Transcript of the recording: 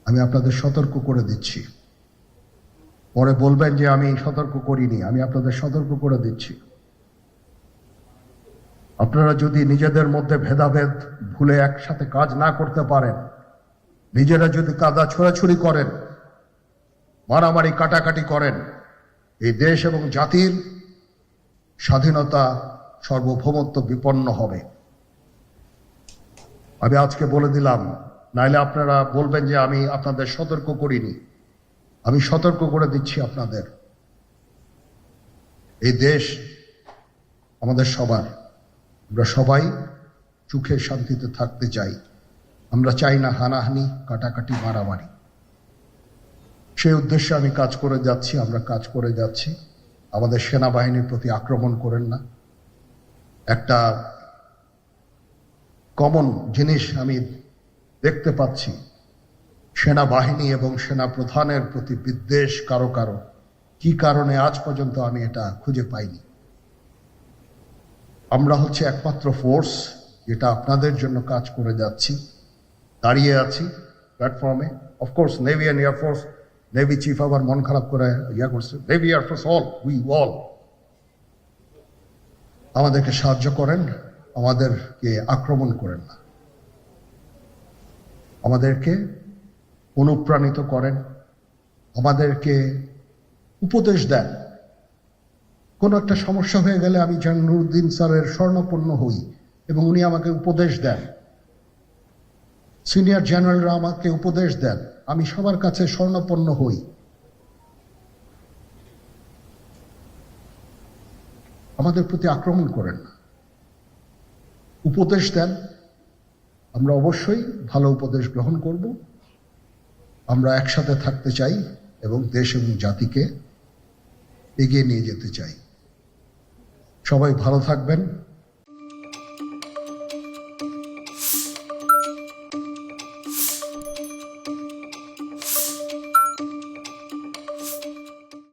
আমি আপনাদের সতর্ক করে দিচ্ছি। পরে বলবেন যে আমি সতর্ক করিনি, আমি আপনাদের সতর্ক করে দিচ্ছি। আপনারা যদি নিজেদের মধ্যে ভেদাভেদ ভুলে একসাথে কাজ না করতে পারেন, নিজেরা যদি কাদা ছোড়াছুড়ি করেন, মারামারি কাটাকাটি করেন, এই দেশ এবং জাতির স্বাধীনতা সার্বভৌমত্ব বিপন্ন হবে। আমি আজকে বলে দিলাম, নাইলে আপনারা বলবেন যে আমি আপনাদের সতর্ক করিনি। আমি সতর্ক করে দিচ্ছি আপনাদের। এই দেশ আমাদের সবার, আমরা সবাই সুখে শান্তিতে থাকতে চাই। আমরা চাই না হানাহানি, কাটাকাটি, মারামারি। সেই উদ্দেশ্যে আমি কাজ করে যাচ্ছি, আমরা কাজ করে যাচ্ছি। আমাদের সেনাবাহিনীর প্রতি আক্রমণ করেন না। একটা কমন জিনিস আমি দেখতে পাচ্ছি, সেনাবাহিনী এবং সেনা প্রধানের প্রতি বিদ্বেষ কারো কারো। কি কারণে আজ পর্যন্ত আমি এটা খুঁজে পাইনি। আমরা হচ্ছে একমাত্র ফোর্স যেটা আপনাদের জন্য কাজ করে যাচ্ছি, দাঁড়িয়ে আছি প্ল্যাটফর্মে। Of course navy and air force, navy chief আবার মন খারাপ করে করছে, navy air force all, we all. আমাদেরকে সাহায্য করেন, আমাদেরকে আক্রমণ করেন না। আমাদেরকে অনুপ্রাণিত করেন, আমাদেরকে উপদেশ দেন। কোনো একটা সমস্যা হয়ে গেলে আমি যেন নুরুদ্দিন স্যারের স্বর্ণপন্ন হই এবং উনি আমাকে উপদেশ দেন। সিনিয়র জেনারেলরা আমাকে উপদেশ দেন, আমি সবার কাছে স্বর্ণপন্ন হই। আমাদের প্রতি আক্রমণ করেন না, উপদেশ দেন। আমরা অবশ্যই ভালো উপদেশ গ্রহণ করব। আমরা একসাথে থাকতে চাই এবং দেশ এবং জাতিকে এগিয়ে নিয়ে যেতে চাই। সবাই ভালো থাকবেন।